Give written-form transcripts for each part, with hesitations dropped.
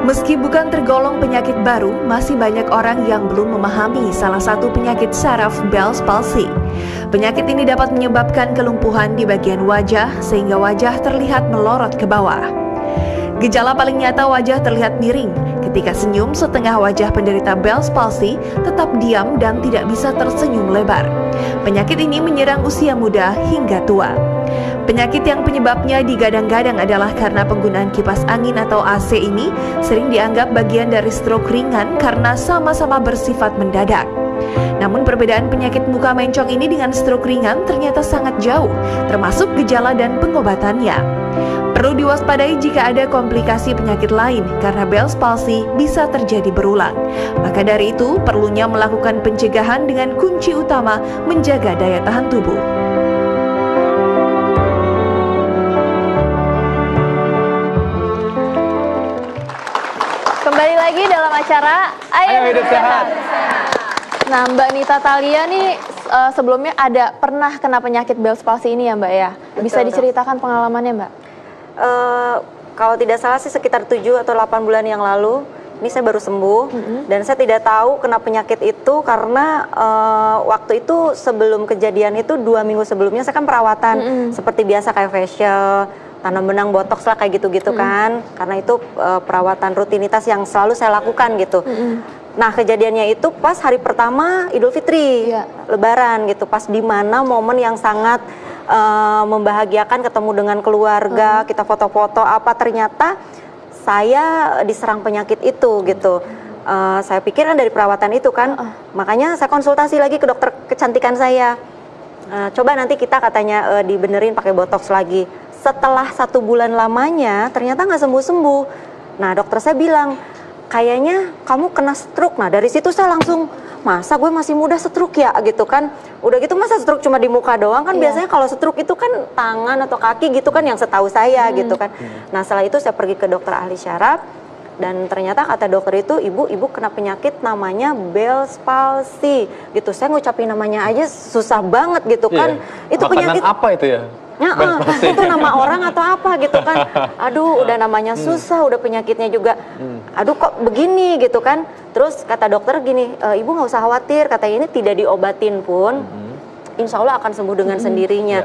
Meski bukan tergolong penyakit baru, masih banyak orang yang belum memahami salah satu penyakit saraf Bell's palsy. Penyakit ini dapat menyebabkan kelumpuhan di bagian wajah sehingga wajah terlihat melorot ke bawah. Gejala paling nyata wajah terlihat miring. Ketika senyum, setengah wajah penderita Bell's palsy tetap diam dan tidak bisa tersenyum lebar. Penyakit ini menyerang usia muda hingga tua. Penyakit yang penyebabnya digadang-gadang adalah karena penggunaan kipas angin atau AC ini sering dianggap bagian dari stroke ringan karena sama-sama bersifat mendadak. Namun perbedaan penyakit muka mencong ini dengan stroke ringan ternyata sangat jauh, termasuk gejala dan pengobatannya. Perlu diwaspadai jika ada komplikasi penyakit lain karena Bell's palsy bisa terjadi berulang. Maka dari itu, perlunya melakukan pencegahan dengan kunci utama menjaga daya tahan tubuh. Kembali lagi dalam acara Ayo Hidup Sehat. Nah, Mbak Nita Thalia nih sebelumnya pernah kena penyakit Bell's palsy ini ya Mbak ya? Bisa diceritakan pengalamannya Mbak? Kalau tidak salah sih sekitar 7 atau 8 bulan yang lalu, ini saya baru sembuh. Dan saya tidak tahu kena penyakit itu karena waktu itu sebelum kejadian itu 2 minggu sebelumnya saya kan perawatan seperti biasa kayak facial, tanam benang, botox lah kayak gitu-gitu kan. Karena itu perawatan rutinitas yang selalu saya lakukan gitu. Nah kejadiannya itu pas hari pertama Idul Fitri, Lebaran gitu. Pas di mana momen yang sangat membahagiakan, ketemu dengan keluarga, kita foto-foto apa, ternyata saya diserang penyakit itu gitu. Saya pikir kan dari perawatan itu kan, makanya saya konsultasi lagi ke dokter kecantikan saya. Coba nanti kita katanya dibenerin pakai botox lagi. Setelah 1 bulan lamanya ternyata nggak sembuh-sembuh. Nah dokter saya bilang kayaknya kamu kena stroke. Nah dari situ saya langsung, masa gue masih muda stroke ya gitu kan. Udah gitu masa stroke cuma di muka doang kan, biasanya kalau stroke itu kan tangan atau kaki gitu kan yang setahu saya gitu kan. Nah setelah itu saya pergi ke dokter ahli syaraf dan ternyata kata dokter itu ibu kena penyakit namanya Bell's palsy gitu. Saya ngucapin namanya aja susah banget gitu kan. Itu makanan penyakit apa itu ya? Itu nama orang atau apa gitu kan. Aduh udah namanya susah, udah penyakitnya juga aduh kok begini gitu kan. Terus kata dokter gini, ibu nggak usah khawatir, katanya ini tidak diobatin pun insya Allah akan sembuh dengan sendirinya.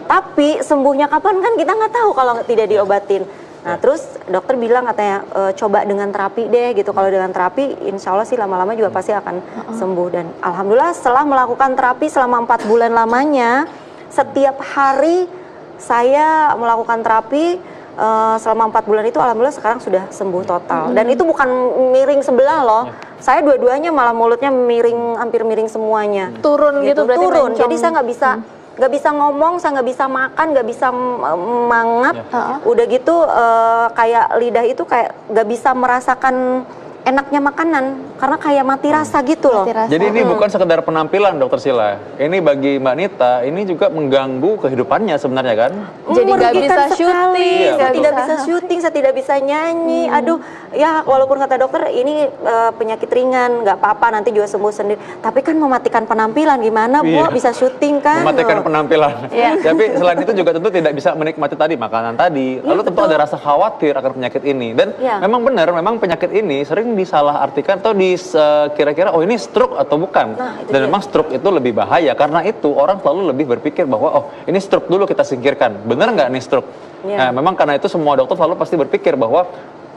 Tapi sembuhnya kapan kan kita nggak tahu kalau tidak diobatin. Nah terus dokter bilang katanya coba dengan terapi deh gitu. Kalau dengan terapi insya Allah sih lama-lama juga pasti akan sembuh. Dan alhamdulillah setelah melakukan terapi selama 4 bulan lamanya, setiap hari saya melakukan terapi selama 4 bulan itu alhamdulillah sekarang sudah sembuh total. Dan itu bukan miring sebelah loh. Saya dua-duanya malah mulutnya miring, hampir miring semuanya. Turun gitu berarti turun. mencong. Jadi saya nggak bisa ngomong, saya nggak bisa makan, nggak bisa mangap. Udah gitu kayak lidah itu kayak nggak bisa merasakan enaknya makanan karena kayak mati rasa gitu loh. Jadi ini bukan sekedar penampilan Dokter Sila. Ini bagi Mbak Nita ini juga mengganggu kehidupannya sebenarnya kan? Jadi nggak bisa syuting, saya tidak bisa syuting, saya tidak bisa nyanyi. Aduh, ya walaupun kata dokter ini penyakit ringan, nggak apa-apa nanti juga sembuh sendiri. Tapi kan mematikan penampilan gimana Bu bisa syuting kan? Mematikan penampilan. Tapi selain itu juga tentu tidak bisa menikmati tadi makanan tadi. Lalu tentu ada rasa khawatir akan penyakit ini. Dan memang benar, memang penyakit ini sering disalahartikan atau kira-kira oh ini stroke atau bukan. Dan memang stroke itu lebih bahaya karena itu orang selalu lebih berpikir bahwa oh ini stroke dulu kita singkirkan. Benar nggak nih stroke? Nah, memang karena itu semua dokter selalu pasti berpikir bahwa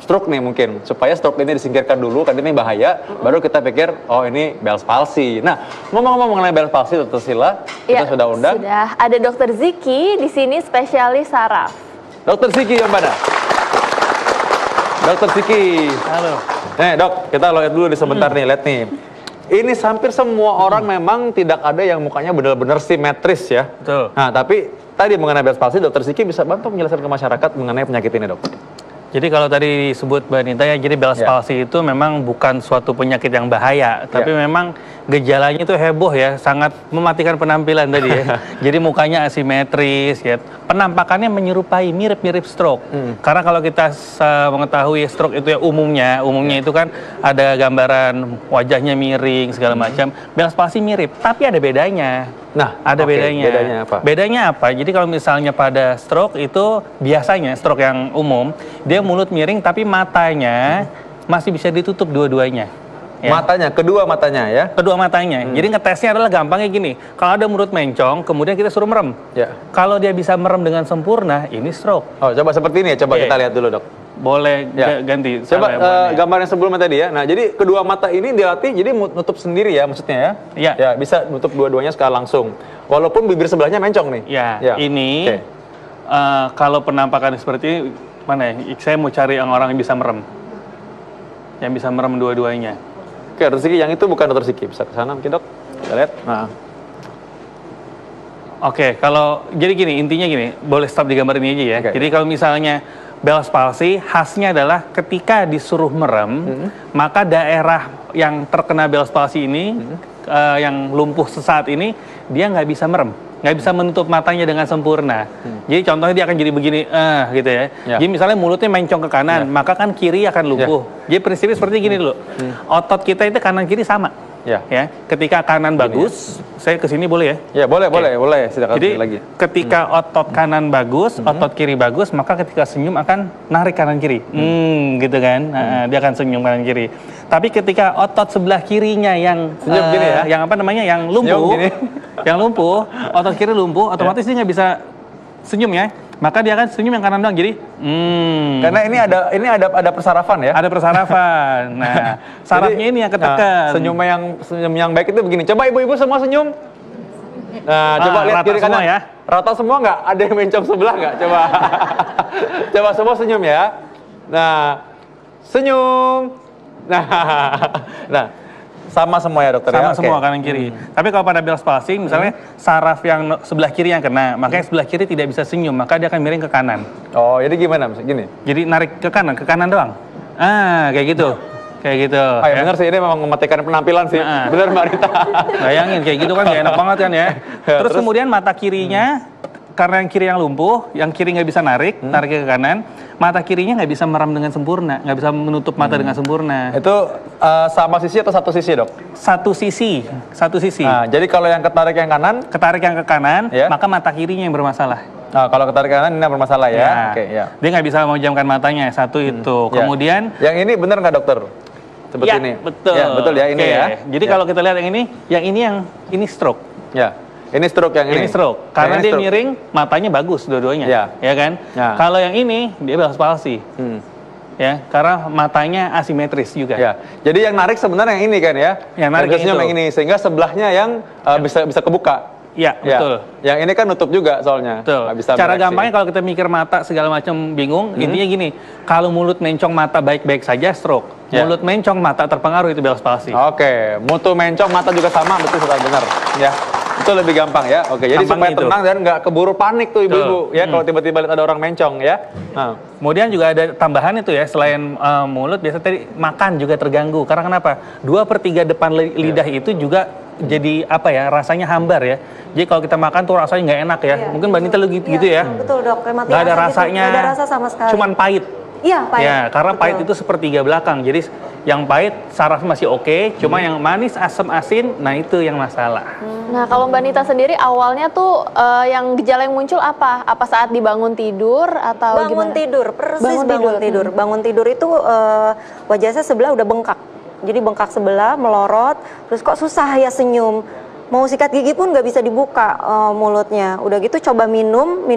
stroke nih mungkin supaya stroke ini disingkirkan dulu kan ini bahaya, baru kita pikir oh ini Bell's palsy. Nah, ngomong-ngomong mengenai Bell's palsy Dokter Sila, kita sudah undang. Sudah ada Dokter Ziki di sini spesialis saraf. Dokter Ziki yang mana? Dokter Ziki. Halo. Nih dok, kita lihat dulu nih sebentar nih, lihat nih. ini hampir semua orang memang tidak ada yang mukanya benar-benar simetris ya. Betul. Nah, tapi tadi mengenai Bell's palsy, Dokter Siki bisa bantu menjelaskan ke masyarakat mengenai penyakit ini, Dok. Jadi kalau tadi disebut Mbak Nita ya, jadi Bell's palsy itu memang bukan suatu penyakit yang bahaya, tapi memang gejalanya itu heboh ya, sangat mematikan penampilan tadi ya. Jadi mukanya asimetris ya, penampakannya menyerupai mirip-mirip stroke. Karena kalau kita mengetahui stroke itu ya umumnya itu kan ada gambaran wajahnya miring segala macam. Bell's palsy mirip, tapi ada bedanya. Nah, ada bedanya. Bedanya apa? Bedanya apa? Jadi kalau misalnya pada stroke itu biasanya stroke yang umum, dia mulut miring tapi matanya masih bisa ditutup dua-duanya. Ya. Matanya, kedua matanya ya? Kedua matanya. Jadi ngetesnya adalah gampangnya gini. Kalau ada mulut mencong, kemudian kita suruh merem. Ya. Kalau dia bisa merem dengan sempurna, ini stroke. Oh, coba seperti ini ya. Coba kita lihat dulu, Dok. Boleh ganti. Coba gambar yang sebelumnya tadi ya. Nah, jadi kedua mata ini dilatih jadi nutup sendiri ya maksudnya ya? Iya. Ya, bisa nutup dua-duanya sekali langsung. Walaupun bibir sebelahnya mencong nih. Ya. Ini kalau penampakan seperti ini, mana ya? Saya mau cari orang yang bisa merem. Yang bisa merem dua-duanya. Oke, Dokter Siki, yang itu bukan Dokter Siki. Bisa ke sana mungkin, Dok. Kita lihat. Nah. Oke, kalau jadi gini, intinya gini, boleh stop di gambar ini aja ya. Jadi kalau misalnya Bell's palsy khasnya adalah ketika disuruh merem, maka daerah yang terkena Bell's palsy ini, yang lumpuh sesaat ini, dia nggak bisa merem, nggak bisa menutup matanya dengan sempurna. Jadi contohnya dia akan jadi begini, gitu ya. Jadi misalnya mulutnya mencong ke kanan, maka kan kiri akan lumpuh. Jadi prinsipnya seperti gini dulu, otot kita itu kanan kiri sama. Ya, ketika kanan bagus, saya kesini boleh ya? Ya, boleh. Silakan. Jadi lagi. ketika otot kanan bagus, otot kiri bagus, maka ketika senyum akan narik kanan kiri, gitu kan? Dia akan senyum kanan kiri. Tapi ketika otot sebelah kirinya yang senyum gini ya? yang apa namanya, yang lumpuh, otot kiri lumpuh, otomatis dia nggak bisa senyum ya. Maka dia akan senyum yang kanan doang, jadi Karena ini ada persarafan ya? Ada persarafan. Nah, sarafnya ini yang ketekan. Senyum yang baik itu begini. Coba ibu-ibu semua senyum. Nah, coba lihat kiri kanan ya. Rata semua nggak? Ada yang mencong sebelah nggak? Coba. Coba semua senyum ya. Nah, senyum. Nah. Sama semua ya, Dokter? Sama semua kanan kiri. Tapi kalau pada Bell's palsy misalnya saraf yang sebelah kiri yang kena, makanya sebelah kiri tidak bisa senyum, maka dia akan miring ke kanan. Oh, jadi gimana? Gini? Jadi narik ke kanan doang. Kayak gitu. Kayak gitu. Ya. Benar sih, ini memang mematikan penampilan sih. Benar, Mbak Rita. Bayangin kayak gitu kan gak enak banget kan ya. Terus kemudian mata kirinya, karena yang kiri yang lumpuh, yang kiri nggak bisa nariknya ke kanan, mata kirinya nggak bisa merem dengan sempurna, nggak bisa menutup mata dengan sempurna. Itu sama sisi atau satu sisi, Dok? Satu sisi. Nah, jadi kalau yang ketarik yang ke kanan, maka mata kirinya yang bermasalah. Nah, kalau ketarik ke kanan ini yang bermasalah ya. Oke, ya. Dia nggak bisa memejamkan matanya, satu itu. Kemudian, yang ini benar nggak, Dokter? Seperti ini. Betul. Ya, betul ya, ini ya. Jadi kalau kita lihat yang ini stroke. Ya. Ini stroke yang ini. Ini stroke. Karena dia miring, matanya bagus dua-duanya. Ya kan? Ya. Kalau yang ini, dia Bell's palsy. Ya, karena matanya asimetris juga. Ya. Jadi yang narik sebenarnya yang ini kan ya? Yang narik yang ini, sehingga sebelahnya yang bisa kebuka. Iya, betul. Yang ini kan nutup juga soalnya. Betul. Bisa cara gampangnya kalau kita mikir mata segala macam bingung, intinya gini, kalau mulut mencong mata baik-baik saja stroke. Mulut mencong mata terpengaruh itu Bell's palsy. Oke, mutu mencong mata juga sama, betul benar. Ya. Itu lebih gampang ya. Oke, jadi supaya tenang dan nggak keburu panik tuh ibu-ibu ya kalau tiba-tiba lihat ada orang mencong ya. Nah. Kemudian juga ada tambahan itu ya, selain mulut biasa tadi makan juga terganggu. Karena kenapa? 2/3 depan lidah itu juga jadi apa ya, rasanya hambar ya. Jadi kalau kita makan tuh rasanya nggak enak ya. Mungkin Mbak Nita gitu ya. Betul, Dok. Nggak ada rasanya. Nggak ada rasa sama sekali. Cuman pahit. Iya, pahit. Ya, karena pahit itu sepertiga belakang. Jadi yang pahit sarafnya masih oke, cuma yang manis, asam, asin, nah itu yang masalah. Nah, kalau Mbak Nita sendiri awalnya tuh yang gejala yang muncul apa? Apa saat dibangun tidur atau bangun gimana? tidur, persis bangun tidur. Bangun tidur itu wajah saya sebelah udah bengkak. Jadi bengkak sebelah, melorot, terus kok susah ya senyum. Mau sikat gigi pun nggak bisa dibuka mulutnya. Udah gitu coba minum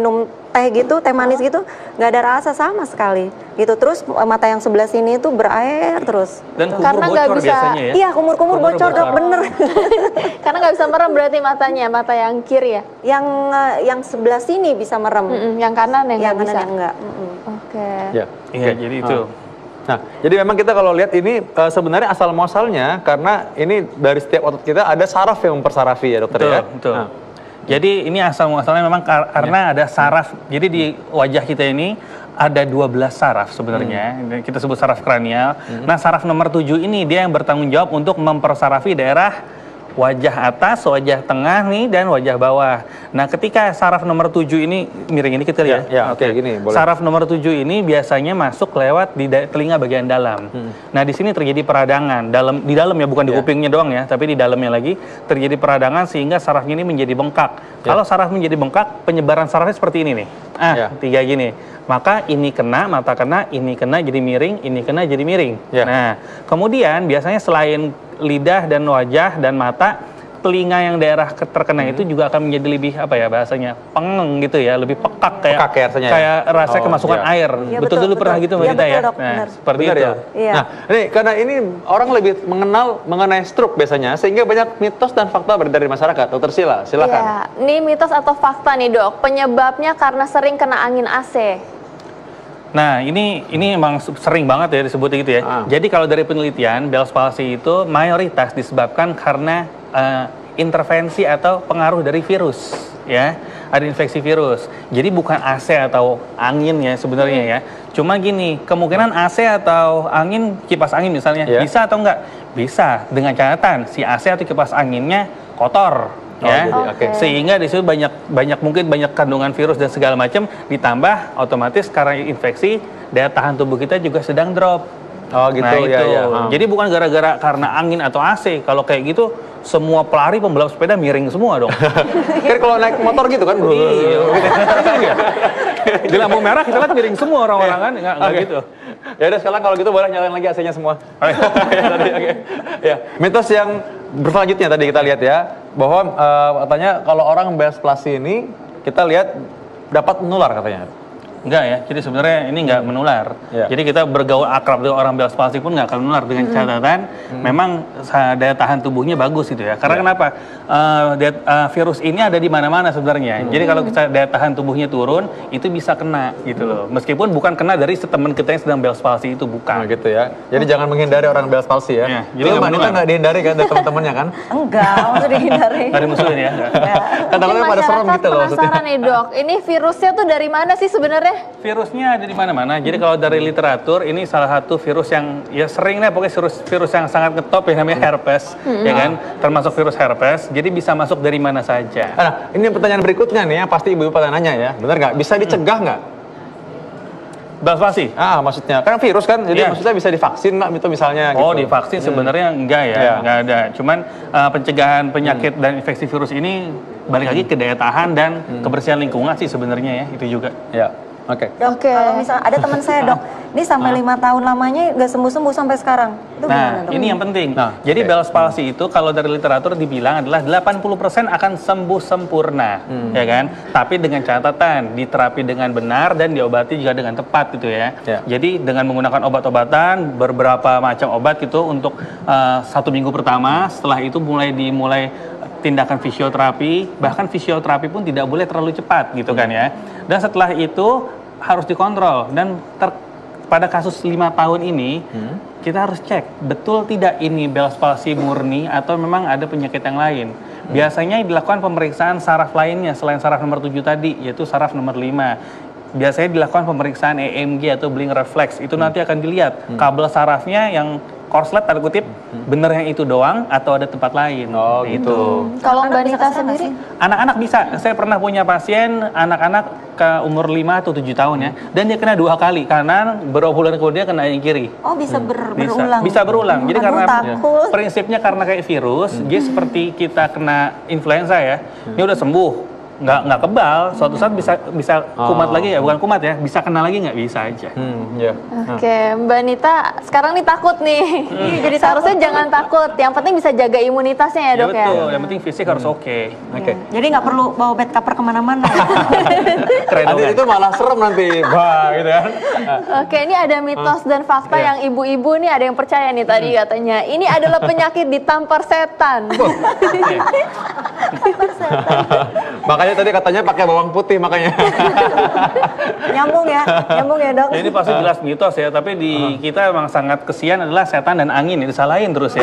teh gitu, teh manis gitu, nggak ada rasa sama sekali. Gitu terus mata yang sebelah sini itu berair terus. Dan kumur karena nggak bocor bisa, biasanya ya? Iya kumur-kumur bocor, Dok, bener. Karena nggak bisa merem berarti matanya, mata yang kiri ya? Yang sebelah sini bisa merem. Yang kanan yang nggak bisa. Kanan yang enggak. Oke. Ya. Iya, jadi itu. Nah, jadi memang kita kalau lihat ini sebenarnya asal muasalnya karena ini dari setiap otot kita ada saraf yang mempersarafi ya dokter ya. Betul. Nah. Jadi ini asal muasalnya memang karena ada saraf. Jadi di wajah kita ini ada 12 saraf sebenarnya. Kita sebut saraf kranial. Nah, saraf nomor 7 ini dia yang bertanggung jawab untuk mempersarafi daerah wajah atas, wajah tengah nih, dan wajah bawah. Nah, ketika saraf nomor 7 ini, miring ini kita lihat. Ya, oke, gini, boleh. Saraf nomor 7 ini biasanya masuk lewat di telinga bagian dalam. Nah, di sini terjadi peradangan. Di dalam ya, bukan di kupingnya doang ya, tapi di dalamnya lagi terjadi peradangan sehingga sarafnya ini menjadi bengkak. Kalau saraf menjadi bengkak, penyebaran sarafnya seperti ini nih. Tiga gini. Maka ini kena, mata kena, ini kena jadi miring, ini kena jadi miring. Nah, kemudian biasanya selain lidah dan wajah dan mata, telinga yang daerah terkena itu juga akan menjadi lebih apa ya bahasanya pengeng gitu ya, lebih pekak kayak rasanya kemasukan air. Ya, betul dulu pernah gitu Mbak Dita ya. Dok, Nah, benar. seperti Benar itu. Ya? Nah, ini karena ini orang lebih mengenal mengenai stroke biasanya sehingga banyak mitos dan fakta beredar di masyarakat. Dokter Sila, silakan. Ya, ini mitos atau fakta nih dok, penyebabnya karena sering kena angin AC. Nah, ini emang sering banget ya disebut gitu ya. Jadi kalau dari penelitian, Bell's palsy itu mayoritas disebabkan karena intervensi atau pengaruh dari virus, ya. Ada infeksi virus. Jadi bukan AC atau angin ya sebenarnya ya. Cuma gini, kemungkinan AC atau angin, kipas angin misalnya, bisa atau enggak? Bisa, dengan catatan si AC atau kipas anginnya kotor. Ya, sehingga di situ banyak kandungan virus dan segala macam, ditambah otomatis karena infeksi daya tahan tubuh kita juga sedang drop. Oh gitu. Nah, itu. Jadi bukan gara-gara karena angin atau AC. Kalau kayak gitu semua pelari pembalap sepeda miring semua dong. Kan kalau naik motor gitu kan. Iya. Di lampu merah kita lihat miring semua orang-orang kan, enggak gitu. Ya udah sekarang kalau gitu boleh nyalain lagi AC-nya semua. Ya, mitos yang berselanjutnya tadi kita lihat ya, bahwa katanya kalau orang Bell's palsy ini kita lihat dapat menular katanya. Enggak ya, jadi sebenarnya ini enggak menular. Jadi kita bergaul akrab dengan orang Bell's palsy pun enggak akan menular dengan catatan memang daya tahan tubuhnya bagus gitu ya. Karena kenapa? Virus ini ada di mana-mana sebenarnya. Jadi kalau kita daya tahan tubuhnya turun, itu bisa kena gitu loh. Meskipun bukan kena dari teman kita yang sedang Bell's palsy itu bukan. Nah, gitu ya. Jadi jangan menghindari orang Bell's palsy ya. Jadi Mbak Nita nggak dihindari kan dari teman-temannya kan? Enggak, maksudnya dihindari. Ada musuhin ya. Kadang-kadang pada serem gitu loh maksudnya. Penasaran nih dok, ini virusnya tuh dari mana sih sebenarnya? Virusnya ada di mana-mana. Jadi kalau dari literatur ini salah satu virus yang ya sering lah pokoknya virus yang sangat ngetop ya namanya herpes, ya kan? Termasuk virus herpes. Jadi bisa masuk dari mana saja. Nah, ini pertanyaan berikutnya nih ya, pasti ibu-ibu pada nanya ya. Benar nggak? Bisa dicegah nggak? Bell's palsy? Maksudnya kan virus kan, jadi maksudnya bisa divaksin nggak itu misalnya? Oh, gitu. divaksin sebenarnya enggak ya, enggak ada. Cuman pencegahan penyakit dan infeksi virus ini balik lagi ke daya tahan dan kebersihan lingkungan sih sebenarnya ya, itu juga. Ya. Oke. Dok, kalau misalnya ada teman saya dok, ini sampai 5 tahun lamanya nggak sembuh-sembuh sampai sekarang. Itu gimana dok? Ini yang penting. Jadi Bell's palsy itu kalau dari literatur dibilang adalah 80% akan sembuh sempurna, ya kan? Tapi dengan catatan diterapi dengan benar dan diobati juga dengan tepat gitu ya. Jadi dengan menggunakan obat-obatan, beberapa macam obat gitu untuk 1 minggu pertama, setelah itu dimulai tindakan fisioterapi, bahkan fisioterapi pun tidak boleh terlalu cepat gitu kan ya. Dan setelah itu harus dikontrol dan pada kasus 5 tahun ini kita harus cek betul tidak ini Bell's palsy murni atau memang ada penyakit yang lain. Biasanya dilakukan pemeriksaan saraf lainnya selain saraf nomor 7 tadi, yaitu saraf nomor 5. Biasanya dilakukan pemeriksaan EMG atau blink reflex. Itu nanti akan dilihat kabel sarafnya yang korslet tanda kutip bener yang itu doang atau ada tempat lain. Oh gitu. Kalau Mbak Nita sendiri? Anak-anak bisa. Saya pernah punya pasien anak-anak ke umur 5 atau 7 tahun ya, dan dia kena 2 kali kanan, beberapa bulan kemudian kena yang kiri. Oh bisa berulang? Bisa berulang. Jadi Aduh, karena takut. prinsipnya karena kayak virus, dia seperti kita kena influenza ya, dia udah sembuh. Nggak kebal, suatu saat bisa kumat lagi ya, bukan kumat ya, bisa kena lagi nggak bisa aja. Oke, Mbak Nita sekarang nih takut nih. Jadi seharusnya jangan takut, yang penting bisa jaga imunitasnya ya dok ya. Betul, yang penting fisik harus oke. Jadi nggak perlu bawa bed cover kemana-mana. Keren Nanti kan? itu malah serem nanti, bah gitu kan. Oke, ini ada mitos dan fakta yang ibu-ibu nih ada yang percaya nih tadi katanya. Ini adalah penyakit ditampar setan. Makanya tadi katanya pakai bawang putih makanya. Nyambung ya dok. Ya, ini pasti jelas mitos ya, tapi di kita emang sangat kesian adalah setan dan angin, disalahin terus ya.